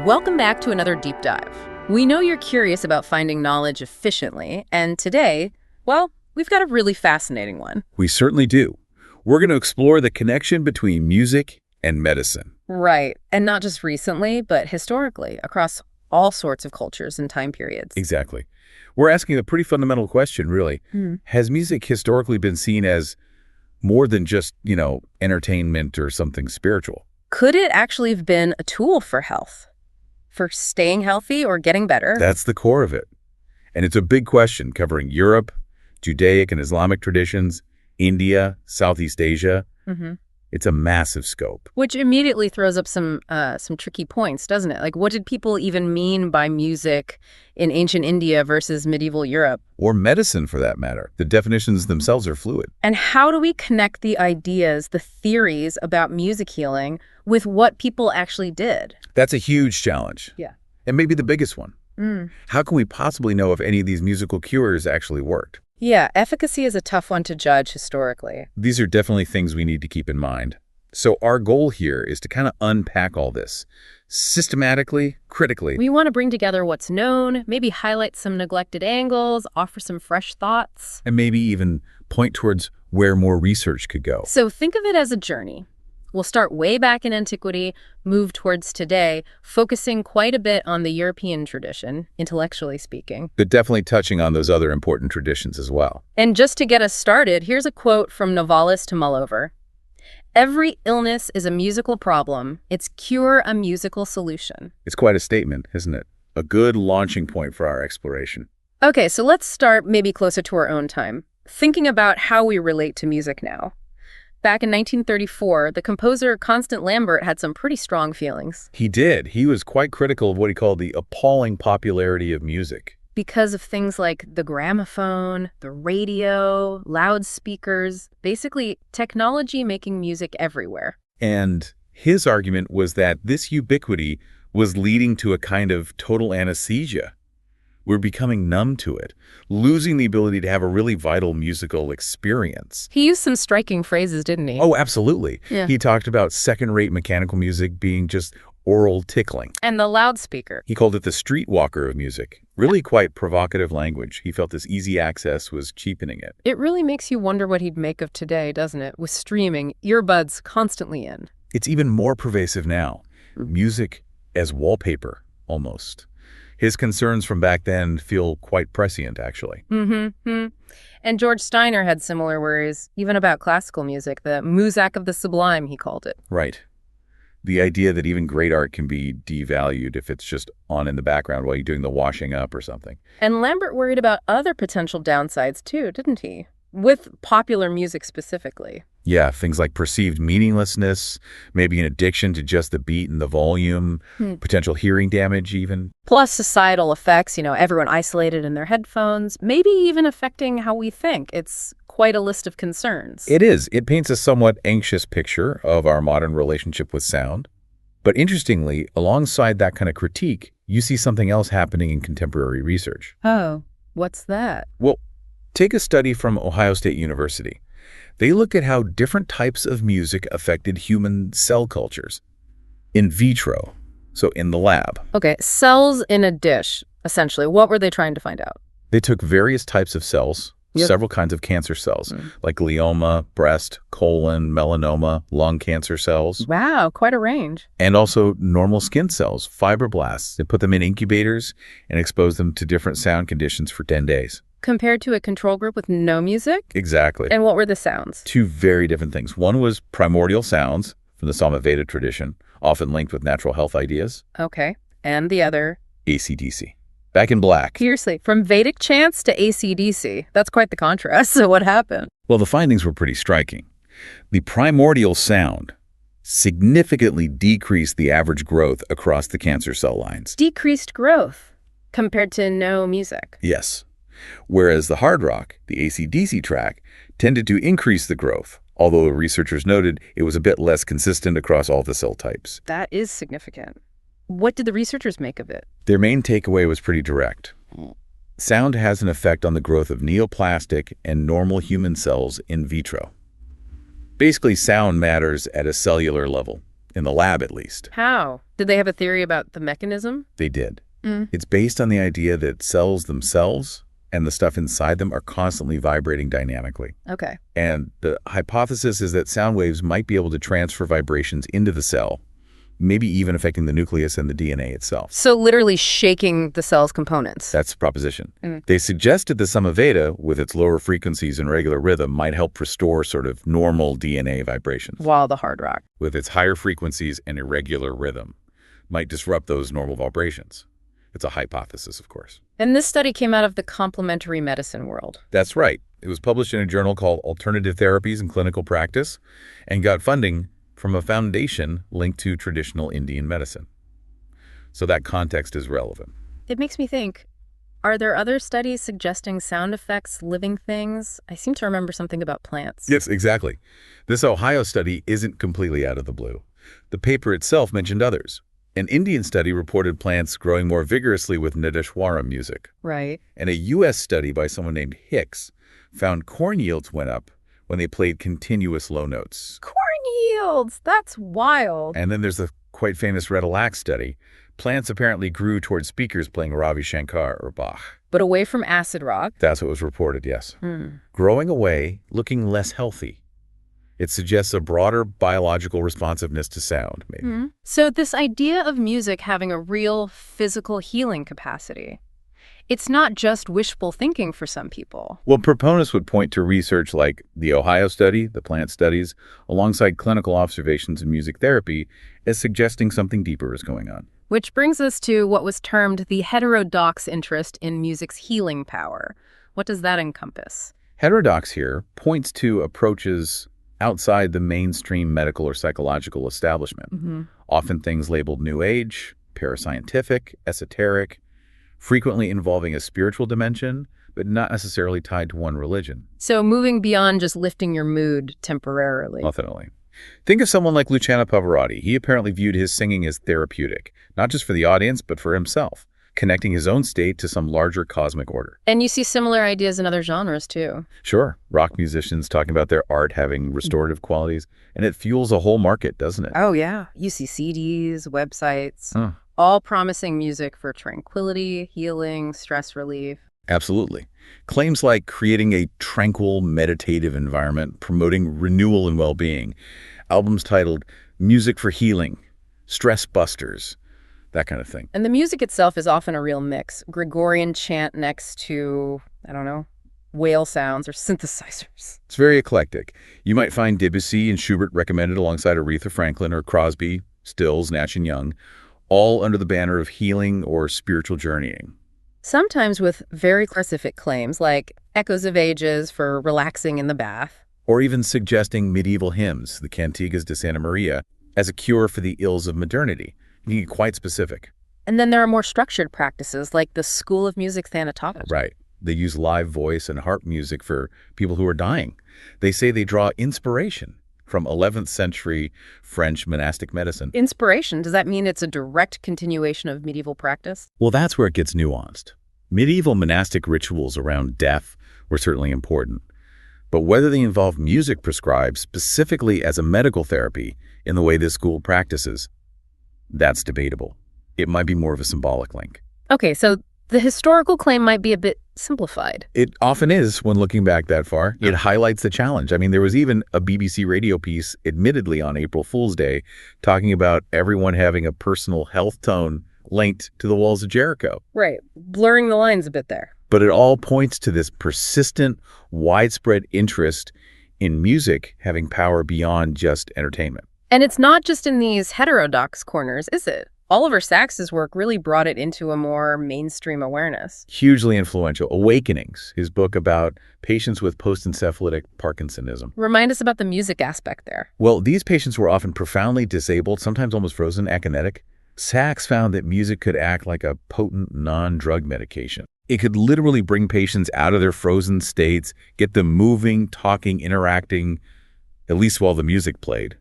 Welcome back to another deep dive. We know you're curious about finding knowledge efficiently, and today, well, we've got a really fascinating one. We certainly do. We're going to explore the connection between music and medicine. Right, and not just recently, but historically, across all sorts of cultures and time periods. Exactly. We're asking a pretty fundamental question, really. Has music historically been seen as more than just, entertainment or something spiritual? Could it actually have been a tool for health? For staying healthy or getting better? That's the core of it. And it's a big question covering Europe, Judaic and Islamic traditions, India, Southeast Asia. It's a massive scope. Which immediately throws up some tricky points, doesn't it? Like, what did people even mean by music in ancient India versus medieval Europe? Or medicine, for that matter. The definitions themselves are fluid. And how do we connect the ideas, the theories about music healing with what people actually did? That's a huge challenge. Yeah. And maybe the biggest one. How can we possibly know if any of these musical cures actually worked? Yeah, efficacy is a tough one to judge historically. These are definitely things we need to keep in mind. So our goal here is to kind of unpack all this systematically, critically. We want to bring together what's known, maybe highlight some neglected angles, offer some fresh thoughts. And maybe even point towards where more research could go. So think of it as a journey. We'll start way back in antiquity, move towards today, focusing quite a bit on the European tradition, intellectually speaking. But definitely touching on those other important traditions as well. And just to get us started, here's a quote from Novalis to Mullover. "Every illness is a musical problem. Its cure a musical solution." It's quite a statement, isn't it? A good launching point for our exploration. Okay, so let's start maybe closer to our own time, thinking about how we relate to music now. Back in 1934, the composer Constant Lambert had some pretty strong feelings. He did. He was quite critical of what he called the appalling popularity of music. Because of things like the gramophone, the radio, loudspeakers, basically technology making music everywhere. And his argument was that this ubiquity was leading to a kind of total anesthesia. We're becoming numb to it, losing the ability to have a really vital musical experience. He used some striking phrases, didn't he? Oh, absolutely. Yeah. He talked about second-rate mechanical music being just oral tickling. And the loudspeaker. He called it the streetwalker of music. Really quite provocative language. He felt this easy access was cheapening it. It really makes you wonder what he'd make of today, doesn't it? With streaming, earbuds constantly in. It's even more pervasive now. Music as wallpaper, almost. His concerns from back then feel quite prescient, actually. And George Steiner had similar worries, even about classical music, the muzak of the sublime, he called it. Right. The idea that even great art can be devalued if it's just on in the background while you're doing the washing up or something. And Lambert worried about other potential downsides too, didn't he? With popular music specifically. Yeah, things like perceived meaninglessness, maybe an addiction to just the beat and the volume, potential hearing damage even. Plus societal effects, everyone isolated in their headphones, maybe even affecting how we think. It's quite a list of concerns. It is. It paints a somewhat anxious picture of our modern relationship with sound. But interestingly, alongside that kind of critique, you see something else happening in contemporary research. Oh, what's that? Well, take a study from Ohio State University. They looked at how different types of music affected human cell cultures. In vitro, so in the lab. Okay, cells in a dish, essentially. What were they trying to find out? They took various types of cells, several kinds of cancer cells, like glioma, breast, colon, melanoma, lung cancer cells. Wow, quite a range. And also normal skin cells, fibroblasts. They put them in incubators and exposed them to different sound conditions for 10 days. Compared to a control group with no music? Exactly. And what were the sounds? Two very different things. One was primordial sounds from the Samaveda tradition, often linked with natural health ideas. Okay. And the other? AC/DC. Back in black. Seriously, from Vedic chants to AC/DC. That's quite the contrast. So what happened? Well, the findings were pretty striking. The primordial sound significantly decreased the average growth across the cancer cell lines. Decreased growth compared to no music. Yes. Whereas the hard rock, the AC/DC track, tended to increase the growth, although the researchers noted it was a bit less consistent across all the cell types. That is significant. What did the researchers make of it? Their main takeaway was pretty direct. Sound has an effect on the growth of neoplastic and normal human cells in vitro. Basically, sound matters at a cellular level. in the lab at least. How? Did they have a theory about the mechanism? They did. Mm. It's based on the idea that cells themselves and the stuff inside them are constantly vibrating dynamically. Okay. And the hypothesis is that sound waves might be able to transfer vibrations into the cell, maybe even affecting the nucleus and the DNA itself. So literally shaking the cell's components. That's the proposition. They suggested the summa veda, with its lower frequencies and regular rhythm, might help restore sort of normal DNA vibrations. While the hard rock. With its higher frequencies and irregular rhythm, might disrupt those normal vibrations. It's a hypothesis, of course. And this study came out of the complementary medicine world. That's right. It was published in a journal called Alternative Therapies in Clinical Practice and got funding from a foundation linked to traditional Indian medicine. So that context is relevant. It makes me think, are there other studies suggesting sound effects, living things? I seem to remember something about plants. Yes, exactly. This Ohio study isn't completely out of the blue. The paper itself mentioned others. An Indian study reported plants growing more vigorously with Nadeshwaram music. Right. And a U.S. study by someone named Hicks found corn yields went up when they played continuous low notes. Corn yields! That's wild. And then there's the quite famous Red-a-Lac study. Plants apparently grew towards speakers playing Ravi Shankar or Bach. But away from acid rock? That's what was reported, yes. Growing away, looking less healthy. It suggests a broader biological responsiveness to sound, maybe. So this idea of music having a real physical healing capacity, it's not just wishful thinking for some people. Well, proponents would point to research like the Ohio study, the plant studies, alongside clinical observations in music therapy as suggesting something deeper is going on. Which brings us to what was termed the heterodox interest in music's healing power. What does that encompass? Heterodox here points to approaches outside the mainstream medical or psychological establishment. Often things labeled New Age, parascientific, esoteric, frequently involving a spiritual dimension, but not necessarily tied to one religion. So moving beyond just lifting your mood temporarily. Definitely. Think of someone like Luciano Pavarotti. He apparently viewed his singing as therapeutic, not just for the audience, but for himself, connecting his own state to some larger cosmic order. And you see similar ideas in other genres, too. Sure, rock musicians talking about their art having restorative qualities, and it fuels a whole market, doesn't it? Oh, yeah. You see CDs, websites, all promising music for tranquility, healing, stress relief. Absolutely. Claims like creating a tranquil, meditative environment, promoting renewal and well-being. Albums titled Music for Healing, Stress Busters, that kind of thing. And the music itself is often a real mix. Gregorian chant next to, I don't know, whale sounds or synthesizers. It's very eclectic. You might find Debussy and Schubert recommended alongside Aretha Franklin or Crosby, Stills, Nash and Young, all under the banner of healing or spiritual journeying. Sometimes with very specific claims like Echoes of Ages for relaxing in the bath. Or even suggesting medieval hymns, the Cantigas de Santa Maria, as a cure for the ills of modernity. You can get quite specific. And then there are more structured practices like the School of Music Thanatology. Right. They use live voice and harp music for people who are dying. They say they draw inspiration from 11th century French monastic medicine. Inspiration? Does that mean it's a direct continuation of medieval practice? Well, that's where it gets nuanced. Medieval monastic rituals around death were certainly important. But whether they involve music prescribed specifically as a medical therapy in the way this school practices, that's debatable. It might be more of a symbolic link. Okay, so the historical claim might be a bit simplified. It often is when looking back that far. It highlights the challenge. I mean, there was even a BBC radio piece, admittedly on April Fool's Day, talking about everyone having a personal health tone linked to the walls of Jericho. Right, blurring the lines a bit there. But it all points to this persistent, widespread interest in music having power beyond just entertainment. And it's not just in these heterodox corners, is it? Oliver Sacks's work really brought it into a more mainstream awareness. Hugely influential. Awakenings, his book about patients with post-encephalitic Parkinsonism. Remind us about the music aspect there. Well, these patients were often profoundly disabled, sometimes almost frozen, akinetic. Sacks found that music could act like a potent non-drug medication. It could literally bring patients out of their frozen states, get them moving, talking, interacting, at least while the music played.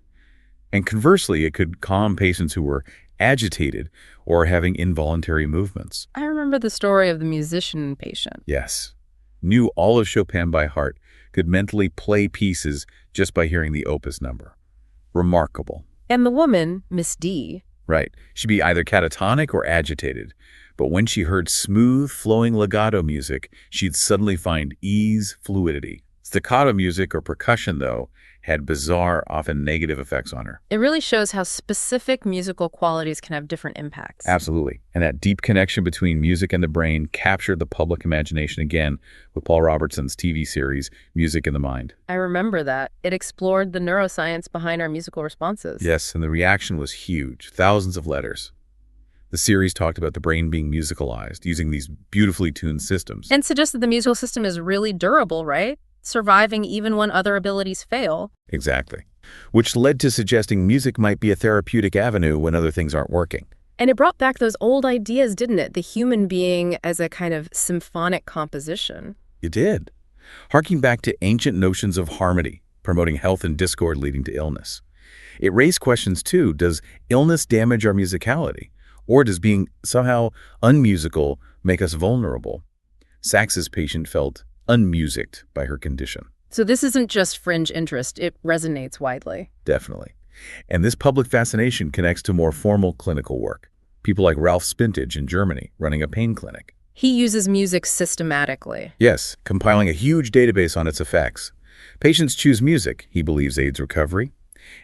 And conversely, it could calm patients who were agitated or having involuntary movements. I remember the story of the musician patient. Yes. Knew all of Chopin by heart, could mentally play pieces just by hearing the opus number. Remarkable. And the woman, Miss D. Right. She'd be either catatonic or agitated. But when she heard smooth, flowing legato music, she'd suddenly find ease, fluidity. Staccato music or percussion, though, had bizarre, often negative effects on her. It really shows how specific musical qualities can have different impacts. Absolutely. And that deep connection between music and the brain captured the public imagination again with Paul Robertson's TV series, Music in the Mind. I remember that. It explored the neuroscience behind our musical responses. Yes, and the reaction was huge. Thousands of letters. The series talked about the brain being musicalized, using these beautifully tuned systems. And suggested the musical system is really durable, right? Surviving even when other abilities fail. Exactly. Which led to suggesting music might be a therapeutic avenue when other things aren't working. And it brought back those old ideas, didn't it? The human being as a kind of symphonic composition. It did. Harking back to ancient notions of harmony, promoting health and discord leading to illness. It raised questions too. Does illness damage our musicality? Or does being somehow unmusical make us vulnerable? Sachs's patient felt unmusicked by her condition. So this isn't just fringe interest, it resonates widely. Definitely. And this public fascination connects to more formal clinical work. People like Ralph Spintage in Germany running a pain clinic. He uses music systematically. Yes, compiling a huge database on its effects. Patients choose music, he believes aids recovery.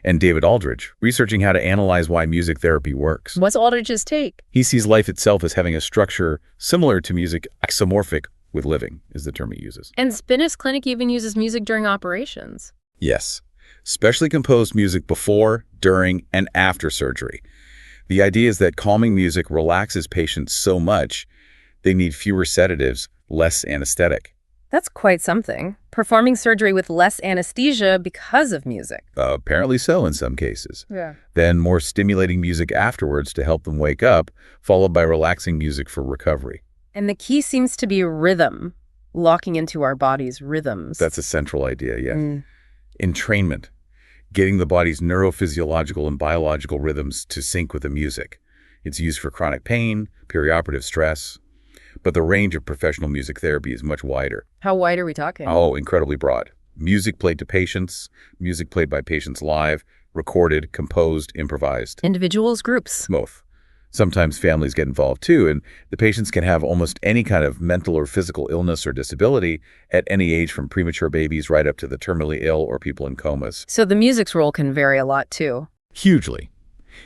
And David Aldrich, researching how to analyze why music therapy works. What's Aldrich's take? He sees life itself as having a structure similar to music, axomorphic with living, is the term he uses. And Spinner's clinic even uses music during operations. Yes, specially composed music before, during, and after surgery. The idea is that calming music relaxes patients so much they need fewer sedatives, less anesthetic. That's quite something. Performing surgery with less anesthesia because of music. Apparently so in some cases. Yeah. Then more stimulating music afterwards to help them wake up, followed by relaxing music for recovery. And the key seems to be rhythm, locking into our body's rhythms. That's a central idea, yes. Entrainment, getting the body's neurophysiological and biological rhythms to sync with the music. It's used for chronic pain, perioperative stress. But the range of professional music therapy is much wider. How wide are we talking? Oh, incredibly broad. Music played to patients, music played by patients live, recorded, composed, improvised. Individuals, groups? Both. Sometimes families get involved too, and the patients can have almost any kind of mental or physical illness or disability at any age, from premature babies right up to the terminally ill or people in comas. So the music's role can vary a lot too. Hugely.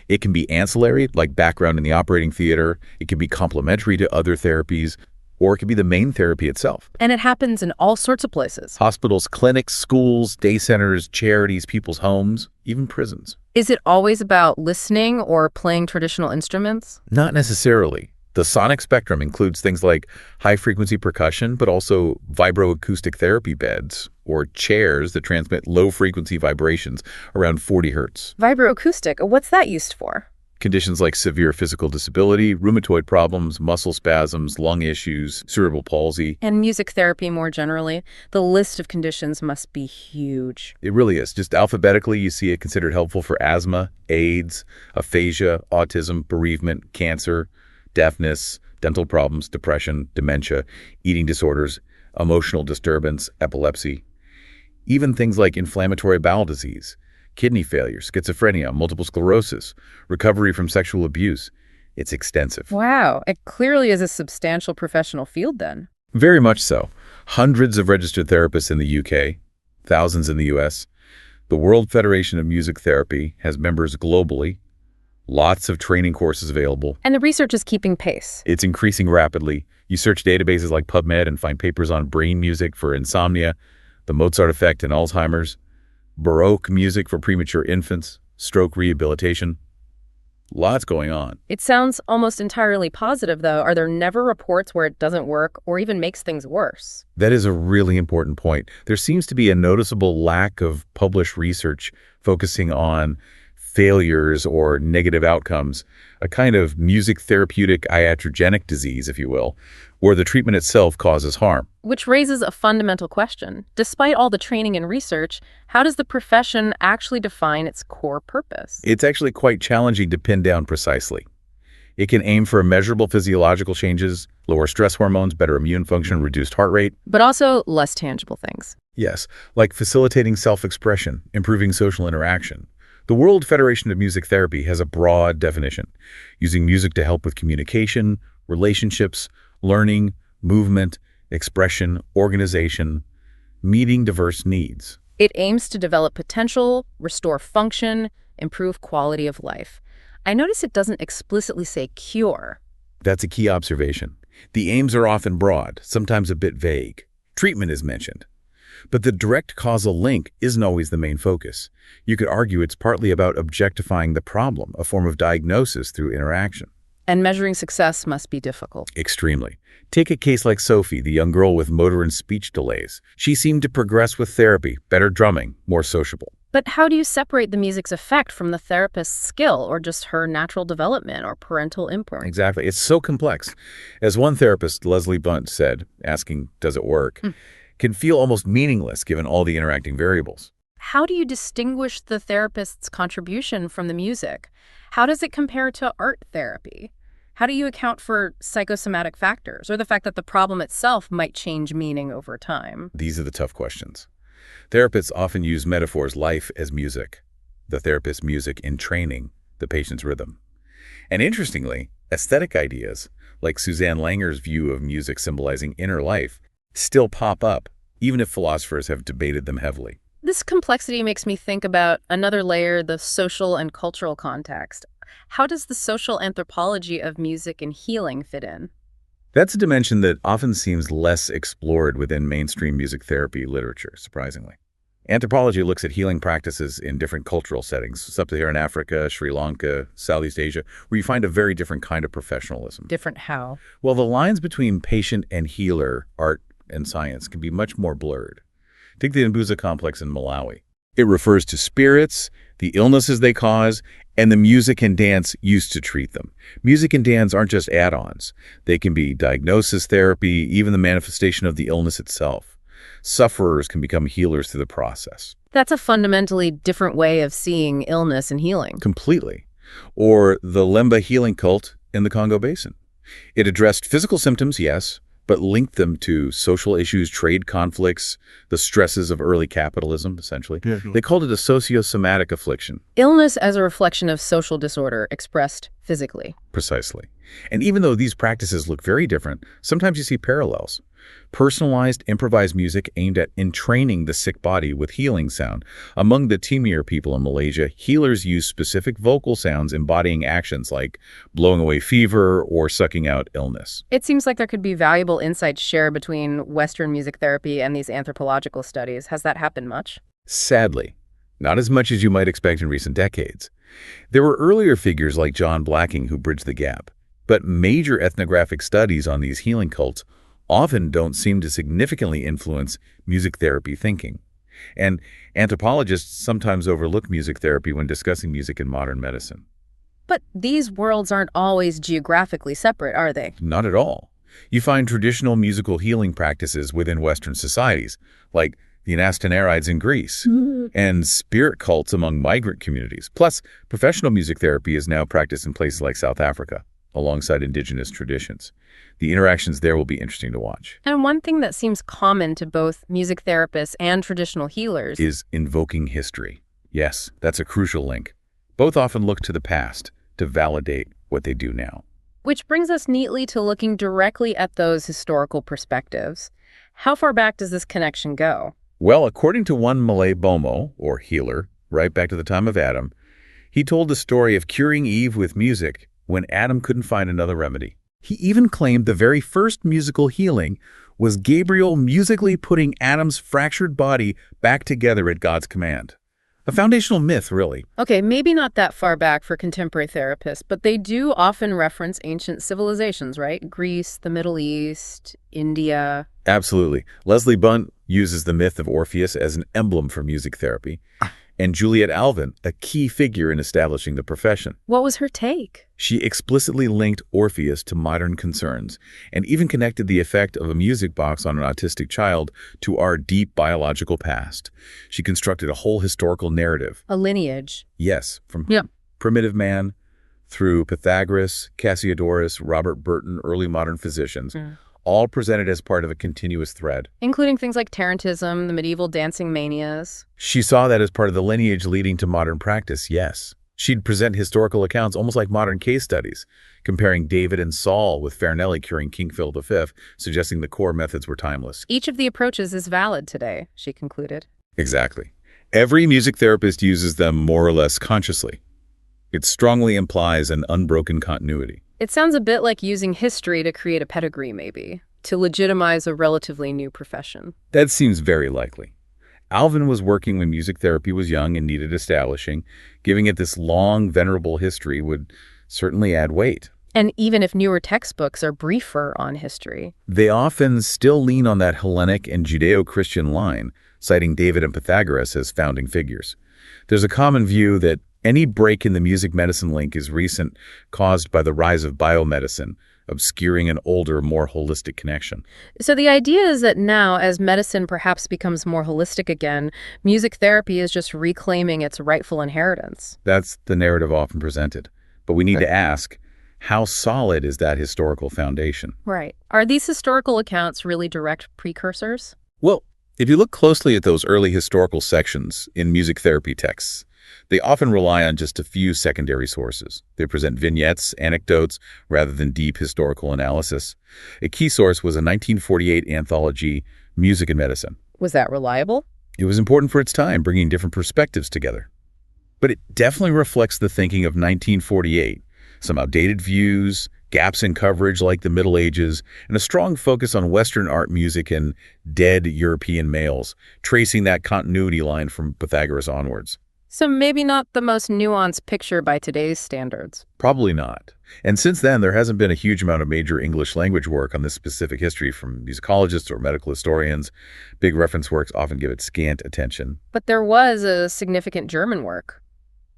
It can be ancillary, like background in the operating theater. It can be complementary to other therapies, or it can be the main therapy itself. And it happens in all sorts of places. Hospitals, clinics, schools, day centers, charities, people's homes, even prisons. Is it always about listening or playing traditional instruments? Not necessarily. The sonic spectrum includes things like high-frequency percussion, but also vibroacoustic therapy beds or chairs that transmit low-frequency vibrations around 40 hertz. Vibroacoustic, what's that used for? Conditions like severe physical disability, rheumatoid problems, muscle spasms, lung issues, cerebral palsy. And music therapy more generally. The list of conditions must be huge. It really is. Just alphabetically, you see it considered helpful for asthma, AIDS, aphasia, autism, bereavement, cancer, deafness, dental problems, depression, dementia, eating disorders, emotional disturbance, epilepsy. Even things like inflammatory bowel disease, kidney failure, schizophrenia, multiple sclerosis, recovery from sexual abuse. It's extensive. Wow, it clearly is a substantial professional field then. Very much so. Hundreds of registered therapists in the UK, thousands in the US. The World Federation of Music Therapy has members globally. Lots of training courses available. And the research is keeping pace. It's increasing rapidly. You search databases like PubMed and find papers on brain music for insomnia, the Mozart effect in Alzheimer's, Baroque music for premature infants, stroke rehabilitation. Lots going on. It sounds almost entirely positive, though. Are there never reports where it doesn't work or even makes things worse? That is a really important point. There seems to be a noticeable lack of published research focusing on failures or negative outcomes, a kind of music therapeutic iatrogenic disease, if you will, where the treatment itself causes harm. Which raises a fundamental question. Despite all the training and research, how does the profession actually define its core purpose? It's actually quite challenging to pin down precisely. It can aim for measurable physiological changes, lower stress hormones, better immune function, reduced heart rate. But also less tangible things. Yes, like facilitating self-expression, improving social interaction, The World Federation of Music Therapy has a broad definition, using music to help with communication, relationships, learning, movement, expression, organization, meeting diverse needs. It aims to develop potential, restore function, improve quality of life. I notice it doesn't explicitly say cure. That's a key observation. The aims are often broad, sometimes a bit vague. Treatment is mentioned. But the direct causal link isn't always the main focus. You could argue it's partly about objectifying the problem, a form of diagnosis through interaction. And measuring success must be difficult. Extremely. Take a case like Sophie, the young girl with motor and speech delays. She seemed to progress with therapy, better drumming, more sociable. But how do you separate the music's effect from the therapist's skill or just her natural development or parental input? Exactly. It's so complex. As one therapist, Leslie Bunt, said, asking, does it work, can feel almost meaningless given all the interacting variables. How do you distinguish the therapist's contribution from the music? How does it compare to art therapy? How do you account for psychosomatic factors or the fact that the problem itself might change meaning over time? These are the tough questions. Therapists often use metaphors life as music, the therapist's music in training, the patient's rhythm. And interestingly, aesthetic ideas, like Suzanne Langer's view of music symbolizing inner life, still pop up, even if philosophers have debated them heavily. This complexity makes me think about another layer, the social and cultural context. How does the social anthropology of music and healing fit in? That's a dimension that often seems less explored within mainstream music therapy literature, surprisingly. Anthropology looks at healing practices in different cultural settings, sub-Saharan Africa, Sri Lanka, Southeast Asia, where you find a very different kind of professionalism. Different how? Well, the lines between patient and healer, art and science, can be much more blurred. Take the Mbuza complex in Malawi. It refers to spirits, the illnesses they cause, and the music and dance used to treat them. Music and dance aren't just add-ons. They can be diagnosis therapy, even the manifestation of the illness itself. Sufferers can become healers through the process. That's a fundamentally different way of seeing illness and healing. Completely. Or the Lemba healing cult in the Congo Basin. It addressed physical symptoms, yes, but linked them to social issues, trade conflicts, the stresses of early capitalism, essentially. Yeah, sure. They called it a sociosomatic affliction. Illness as a reflection of social disorder expressed physically. Precisely. And even though these practices look very different, sometimes you see parallels. Personalized, improvised music aimed at entraining the sick body with healing sound. Among the Timur people in Malaysia, healers use specific vocal sounds embodying actions like blowing away fever or sucking out illness. It seems like there could be valuable insights shared between Western music therapy and these anthropological studies. Has that happened much? Sadly, not as much as you might expect in recent decades. There were earlier figures like John Blacking who bridged the gap, but major ethnographic studies on these healing cults often don't seem to significantly influence music therapy thinking. And anthropologists sometimes overlook music therapy when discussing music in modern medicine. But these worlds aren't always geographically separate, are they? Not at all. You find traditional musical healing practices within Western societies, like the Anastanerides in Greece, and spirit cults among migrant communities. Plus, professional music therapy is now practiced in places like South Africa, alongside indigenous traditions. The interactions there will be interesting to watch. And one thing that seems common to both music therapists and traditional healers is invoking history. Yes, that's a crucial link. Both often look to the past to validate what they do now. Which brings us neatly to looking directly at those historical perspectives. How far back does this connection go? Well, according to one Malay Bomo, or healer, right back to the time of Adam, he told the story of curing Eve with music when Adam couldn't find another remedy. He even claimed the very first musical healing was Gabriel musically putting Adam's fractured body back together at God's command. A foundational myth, really. Okay, maybe not that far back for contemporary therapists, but they do often reference ancient civilizations, right? Greece, the Middle East, India. Absolutely. Leslie Bunt uses the myth of Orpheus as an emblem for music therapy, and Juliet Alvin, a key figure in establishing the profession. What was her take? She explicitly linked Orpheus to modern concerns and even connected the effect of a music box on an autistic child to our deep biological past. She constructed a whole historical narrative. A lineage. Yes, from primitive man through Pythagoras, Cassiodorus, Robert Burton, early modern physicians, all presented as part of a continuous thread. Including things like Tarantism, the medieval dancing manias. She saw that as part of the lineage leading to modern practice, yes. She'd present historical accounts almost like modern case studies, comparing David and Saul with Farinelli curing King Philip V, suggesting the core methods were timeless. Each of the approaches is valid today, she concluded. Exactly. Every music therapist uses them more or less consciously. It strongly implies an unbroken continuity. It sounds a bit like using history to create a pedigree, maybe, to legitimize a relatively new profession. That seems very likely. Alvin was working when music therapy was young and needed establishing. Giving it this long, venerable history would certainly add weight. And even if newer textbooks are briefer on history, They often still lean on that Hellenic and Judeo-Christian line, citing David and Pythagoras as founding figures. There's a common view that any break in the music-medicine link is recent, caused by the rise of biomedicine, obscuring an older, more holistic connection. so the idea is that now, as medicine perhaps becomes more holistic again, music therapy is just reclaiming its rightful inheritance. That's the narrative often presented. But we need to ask, how solid is that historical foundation? Right. Are these historical accounts really direct precursors? Well, if you look closely at those early historical sections in music therapy texts, they often rely on just a few secondary sources. They present vignettes, anecdotes, rather than deep historical analysis. A key source was a 1948 anthology, Music and Medicine. Was that reliable? It was important for its time, bringing different perspectives together. But it definitely reflects the thinking of 1948, some outdated views, gaps in coverage like the Middle Ages, and a strong focus on Western art music and dead European males, tracing that continuity line from Pythagoras onwards. So maybe not the most nuanced picture by today's standards. Probably not. And since then, there hasn't been a huge amount of major English language work on this specific history from musicologists or medical historians. Big reference works often give it scant attention. But there was a significant German work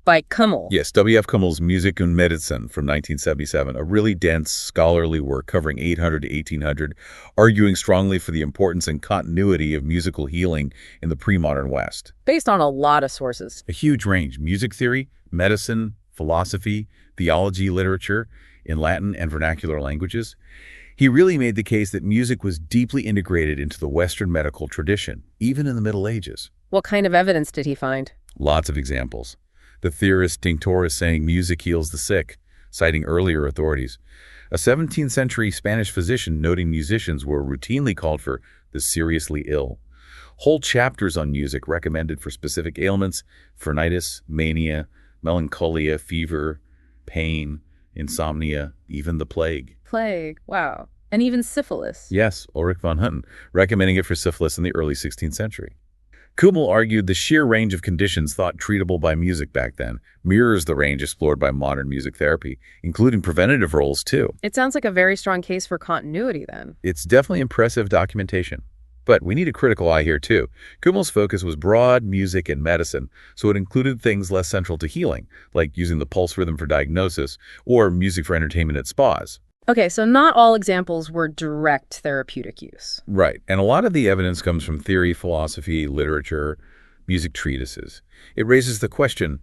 by Kummel. Yes, W.F. Kummel's Musik und Medizin from 1977, a really dense, scholarly work covering 800 to 1800, arguing strongly for the importance and continuity of musical healing in the pre-modern West. Based on a lot of sources. A huge range: music theory, medicine, philosophy, theology, literature, in Latin and vernacular languages. He really made the case that music was deeply integrated into the Western medical tradition, even in the Middle Ages. What kind of evidence did he find? Lots of examples. The theorist Tinctoris saying music heals the sick, citing earlier authorities. A 17th century Spanish physician noting musicians were routinely called for the seriously ill. Whole chapters on music recommended for specific ailments: phrenitis, mania, melancholia, fever, pain, insomnia, even the plague. Plague, wow. And even syphilis. Yes, Ulrich von Hutten, recommending it for syphilis in the early 16th century. Kummel argued the sheer range of conditions thought treatable by music back then mirrors the range explored by modern music therapy, including preventative roles too. It sounds like a very strong case for continuity then. It's definitely impressive documentation. But we need a critical eye here too. Kummel's focus was broad music and medicine, so it included things less central to healing, like using the pulse rhythm for diagnosis or music for entertainment at spas. Okay, so not all examples were direct therapeutic use. Right, and a lot of the evidence comes from theory, philosophy, literature, music treatises. It raises the question,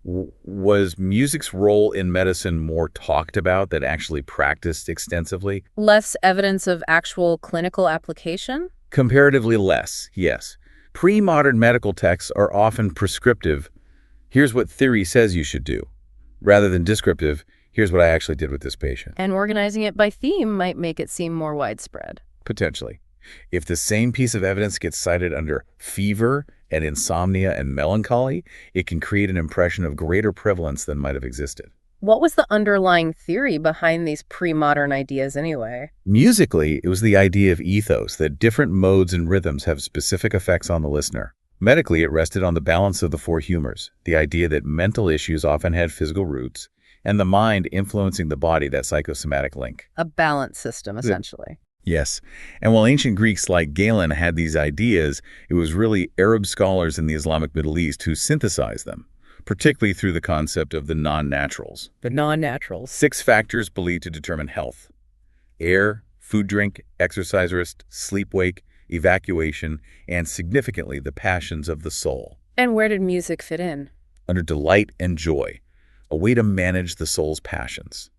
was music's role in medicine more talked about than actually practiced extensively? Less evidence of actual clinical application? Comparatively less, yes. Pre-modern medical texts are often prescriptive. Here's what theory says you should do, rather than descriptive. Here's what I actually did with this patient. And organizing it by theme might make it seem more widespread. Potentially. If the same piece of evidence gets cited under fever and insomnia and melancholy, it can create an impression of greater prevalence than might have existed. What was the underlying theory behind these pre-modern ideas anyway? Musically, it was the idea of ethos, that different modes and rhythms have specific effects on the listener. Medically, it rested on the balance of the four humors, the idea that mental issues often had physical roots, and the mind influencing the body, that psychosomatic link. A balance system, essentially. Yes. And while ancient Greeks like Galen had these ideas, it was really Arab scholars in the Islamic Middle East who synthesized them, particularly through the concept of the non-naturals. The non-naturals. 6 factors believed to determine health: air, food, drink, exercise, rest, sleep, wake, evacuation, and significantly the passions of the soul. And where did music fit in? Under delight and joy, a way to manage the soul's passions,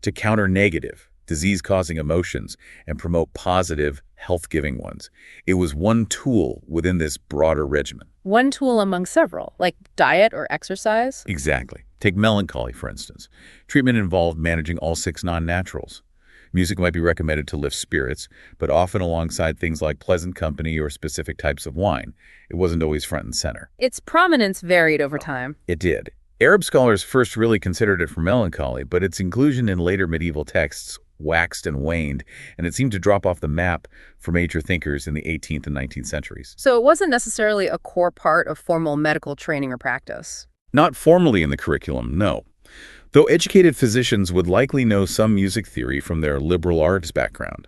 to counter negative, disease-causing emotions, and promote positive, health-giving ones. It was one tool within this broader regimen. One tool among several, like diet or exercise? Exactly. Take melancholy, for instance. Treatment involved managing all 6 non-naturals. Music might be recommended to lift spirits, but often alongside things like pleasant company or specific types of wine. It wasn't always front and center. Its prominence varied over time. It did. Arab scholars first really considered it for melancholy, but its inclusion in later medieval texts waxed and waned, and it seemed to drop off the map for major thinkers in the 18th and 19th centuries. So it wasn't necessarily a core part of formal medical training or practice. Not formally in the curriculum, no. Though educated physicians would likely know some music theory from their liberal arts background.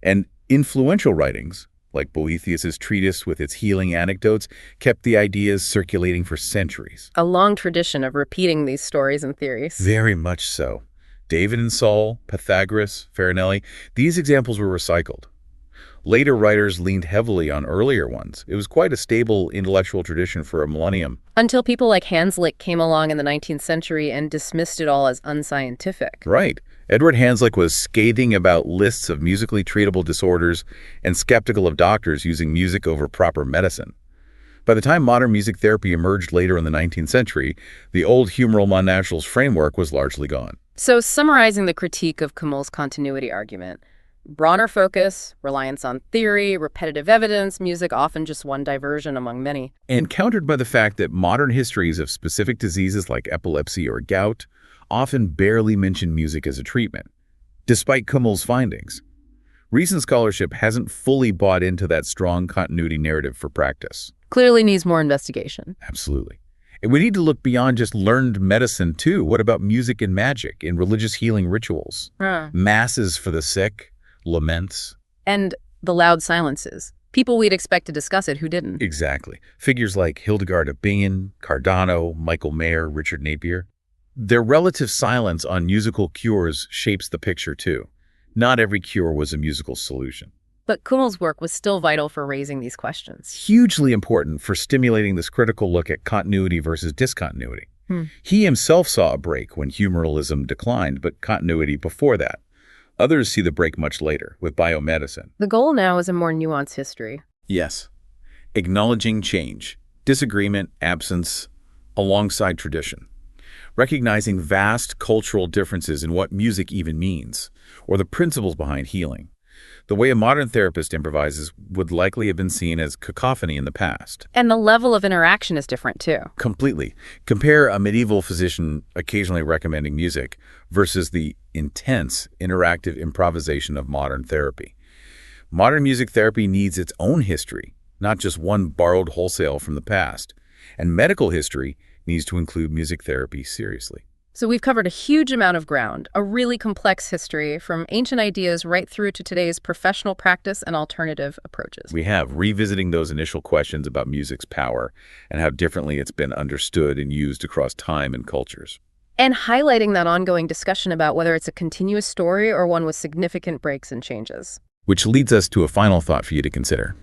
And influential writings, like Boethius's treatise with its healing anecdotes, kept the ideas circulating for centuries. A long tradition of repeating these stories and theories. Very much so. David and Saul, Pythagoras, Farinelli, these examples were recycled. Later writers leaned heavily on earlier ones. It was quite a stable intellectual tradition for a millennium. Until people like Hanslick came along in the 19th century and dismissed it all as unscientific. Right. Edward Hanslick was scathing about lists of musically treatable disorders and skeptical of doctors using music over proper medicine. By the time modern music therapy emerged later in the 19th century, the old humoral non-naturals framework was largely gone. So summarizing the critique of Kummel's continuity argument, broader focus, reliance on theory, repetitive evidence, music often just one diversion among many. And countered by the fact that modern histories of specific diseases like epilepsy or gout often barely mention music as a treatment, despite Kummel's findings. Recent scholarship hasn't fully bought into that strong continuity narrative for practice. Clearly needs more investigation. Absolutely. And we need to look beyond just learned medicine, too. What about music and magic in religious healing rituals? Masses for the sick, laments. And the loud silences. People we'd expect to discuss it who didn't. Exactly. Figures like Hildegard of Bingen, Cardano, Michael Mayer, Richard Napier. Their relative silence on musical cures shapes the picture, too. Not every cure was a musical solution. But Kummel's work was still vital for raising these questions. Hugely important for stimulating this critical look at continuity versus discontinuity. He himself saw a break when humoralism declined, but continuity before that. Others see the break much later, with biomedicine. The goal now is a more nuanced history. Yes. Acknowledging change, disagreement, absence, alongside tradition. Recognizing vast cultural differences in what music even means, or the principles behind healing. The way a modern therapist improvises would likely have been seen as cacophony in the past. And the level of interaction is different, too. Completely. Compare a medieval physician occasionally recommending music versus the intense, interactive improvisation of modern therapy. Modern music therapy needs its own history, not just one borrowed wholesale from the past. And medical history needs to include music therapy seriously. So we've covered a huge amount of ground, a really complex history, from ancient ideas right through to today's professional practice and alternative approaches. We have, revisiting those initial questions about music's power and how differently it's been understood and used across time and cultures. And highlighting that ongoing discussion about whether it's a continuous story or one with significant breaks and changes. Which leads us to a final thought for you to consider.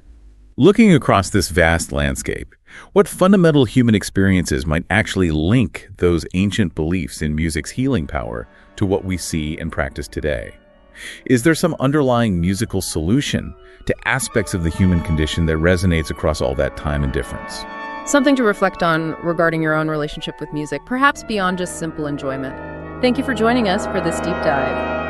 Looking across this vast landscape, what fundamental human experiences might actually link those ancient beliefs in music's healing power to what we see and practice today? Is there some underlying musical solution to aspects of the human condition that resonates across all that time and difference? Something to reflect on regarding your own relationship with music, perhaps beyond just simple enjoyment. Thank you for joining us for this deep dive.